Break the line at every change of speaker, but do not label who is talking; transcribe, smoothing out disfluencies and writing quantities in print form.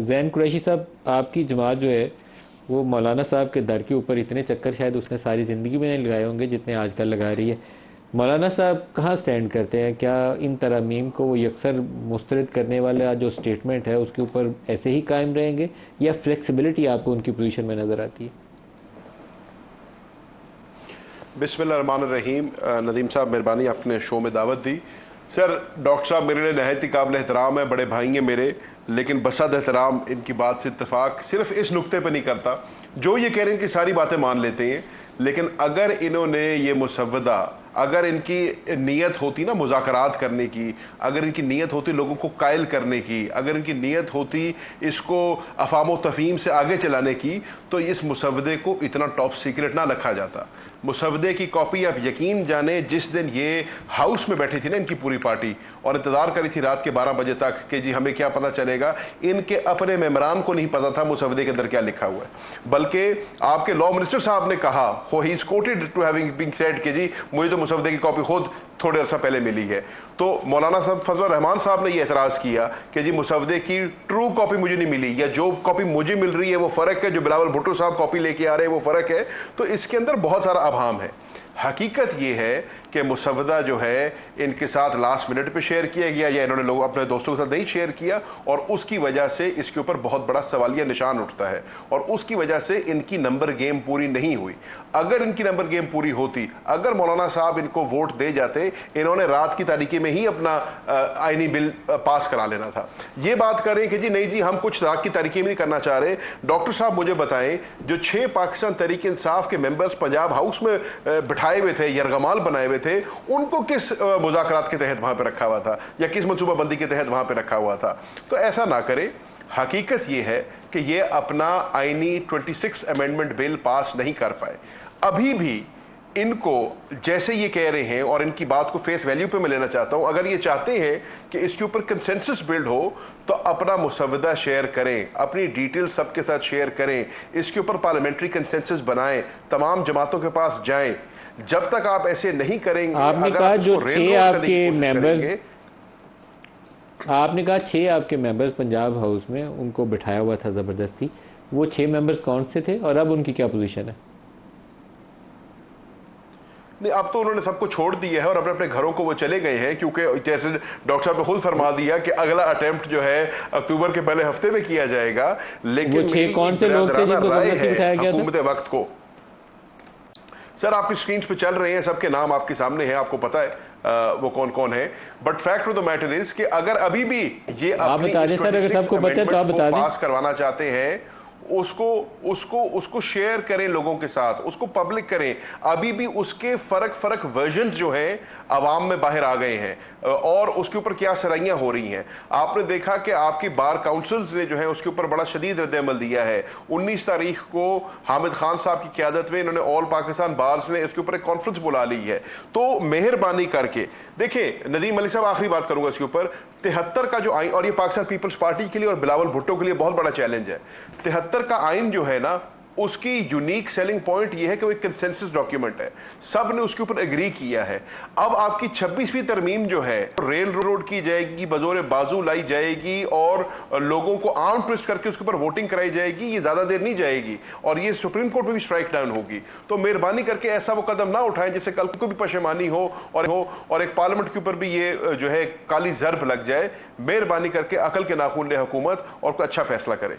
जैन कुरैशी साहब, आपकी जमात जो है वो मौलाना साहब के दर के ऊपर इतने चक्कर शायद उसने सारी ज़िंदगी में नहीं लगाए होंगे जितने आजकल लगा रही है। मौलाना साहब कहाँ स्टैंड करते हैं? क्या इन तरमीम को वो यकसर मुस्तरद करने वाला जो स्टेटमेंट है उसके ऊपर ऐसे ही कायम रहेंगे, या फ्लेक्सिबिलिटी आपको उनकी पोजीशन में नज़र आती है?
बिस्मिल्लाहिर्रहमानिर्रहीम। नदीम साहब, मेहरबानी, आपने शो में दावत दी। सर, डॉक्टर साहब मेरे लिए नहायत ही काबिल एहतराम है, बड़े भाई हैं मेरे, लेकिन बसद एहतराम इनकी बात से इत्तफाक सिर्फ इस नुक्ते पर नहीं करता। जो ये कह रहे हैं कि सारी बातें मान लेते हैं, लेकिन अगर इन्होंने ये मुसव्वदा, अगर इनकी नीयत होती ना मुज़ाकरात करने की, अगर इनकी नीयत होती लोगों को कायल करने की, अगर इनकी नीयत होती इसको अफाम व तफ़हीम से आगे चलाने की, तो इस मुसव्वदे को इतना टॉप सीक्रेट ना रखा जाता। मुसव्वदे की कॉपी आप यकीन जाने, जिस दिन ये हाउस में बैठी थी ना इनकी पूरी पार्टी और इंतज़ार करी थी रात के 12 बजे तक कि जी हमें क्या पता चलेगा, इनके अपने मेम्बरान को नहीं पता था मुसव्वदे के अंदर क्या लिखा हुआ है। बल्कि आपके लॉ मिनिस्टर साहब ने कहा, he is quoted to having been said कि जी मुझे तो मुसव्वदे की कॉपी खुद थोड़े अरसा पहले मिली है। तो मौलाना साहब फजल रहमान साहब ने यह एतराज़ किया कि जी मुसव्वदे की ट्रू कॉपी मुझे नहीं मिली, या जो कॉपी मुझे मिल रही है वो फ़र्क है, जो बिलावल भुट्टो साहब कॉपी लेके आ रहे हैं वो फ़र्क है। तो इसके अंदर बहुत सारा अभाम है। हकीकत ये है कि मुसव्वदा जो है इनके साथ लास्ट मिनट पे शेयर किया गया, या इन्होंने लोग अपने दोस्तों के साथ नहीं शेयर किया, और उसकी वजह से इसके ऊपर बहुत बड़ा सवालिया निशान उठता है, और उसकी वजह से इनकी नंबर गेम पूरी नहीं हुई। अगर इनकी नंबर गेम पूरी होती, अगर मौलाना साहब इनको वोट दे जाते, इन्होंने रात की तारीखी में ही अपना आईनी बिल पास करा लेना था। ये बात करें कि जी नहीं जी हम कुछ रात की तारीखी में नहीं करना चाह रहे, डॉक्टर साहब मुझे बताएं, जो 6 पाकिस्तान तहरीक इंसाफ के मेंबर्स पंजाब हाउस में बिठाए हुए थे, यरगमाल बनाए हुए थे, उनको किस मुज़ाकरात के तहत वहां पे रखा हुआ था, या किस मनसूबाबंदी के तहत वहां पे रखा हुआ था? तो ऐसा ना करे। हकीकत यह है कि ये अपना आईनी 26 अमेंडमेंट बिल पास नहीं कर पाए। अभी भी इनको जैसे ये कह रहे हैं, और इनकी बात को फेस वैल्यू पे मैं लेना चाहता हूं, अगर ये चाहते हैं कि इसके ऊपर कंसेंसस बिल्ड हो तो अपना मुसव्वदा शेयर करें, अपनी डिटेल सबके साथ शेयर करें, इसके ऊपर पार्लियामेंट्री कंसेंसस बनाएं, तमाम जमातों के पास जाएं। जब तक आप ऐसे नहीं करेंगे,
आपने कहा जो 6 आपके मेंबर्स, आपने कहा 6 आपके मेंबर्स पंजाब हाउस में उनको बिठाया हुआ था ज़बरदस्ती, वो 6 मेंबर्स कौन से थे और अब उनकी क्या पोजीशन है?
नहीं, अब तो उन्होंने सबको छोड़ दिया है और अपने अपने घरों को वो चले गए हैं, क्योंकि जैसे डॉक्टर साहब ने खुद फरमा दिया कि अगला अटेम्प्ट जो है अक्टूबर के पहले हफ्ते में किया जाएगा। लेकिन
वो 6 कौन से लोग थे जिनको ज़बरदस्ती बिठाया गया था?
हुकूमत वक्त को सर आपकी स्क्रीन पे चल रहे हैं, सबके नाम आपके सामने हैं, आपको पता है वो कौन कौन है। But fact of the matter is कि अगर अभी भी ये
आप बता दें सर, अगर सबको पता है तो आप बता दें,
पास करवाना चाहते हैं, उसको शेयर करें लोगों के साथ, उसको पब्लिक करें। अभी भी उसके फर्क वर्जन जो हैं अवाम में बाहर आ गए हैं, और उसके ऊपर क्या सराइयां हो रही हैं। आपने देखा कि आपकी बार काउंसिल्स ने जो है उसके ऊपर बड़ा शदीद रद्द-ए-अमल दिया है। 19 तारीख को हामिद खान साहब की क़यादत में इन्होंने ऑल पाकिस्तान बार्स ने इसके ऊपर एक कॉन्फ्रेंस बुला ली है। तो मेहरबानी करके देखें, नदीम मलिक साहब आखिरी बात करूंगा इसके ऊपर, 73 का जो आइन, और ये पाकिस्तान पीपल्स पार्टी के लिए और बिलावल भुट्टो के लिए बहुत बड़ा चैलेंज है। 73 का आइन जो है ना, उसकी यूनिक सेलिंग पॉइंट यह है कि वो एक कंसेंसस डॉक्यूमेंट है, सब ने उसके ऊपर एग्री किया है। अब आपकी 26वीं तरमीम जो है रेल रोड की जाएगी, बजोरे बाजू लाई जाएगी, और लोगों को आर्म ट्विस्ट करके उसके ऊपर वोटिंग कराई जाएगी। ये ज्यादा देर नहीं जाएगी, और ये सुप्रीम कोर्ट में भी स्ट्राइक डाउन होगी। तो मेहरबानी करके ऐसा वो कदम ना उठाएं जिससे कल को भी पशेमानी हो और एक पार्लियामेंट के ऊपर भी ये जो है काली जर्ब लग जाए। मेहरबानी करके अकल के नाखून ले हुकूमत और कोई अच्छा फैसला करे।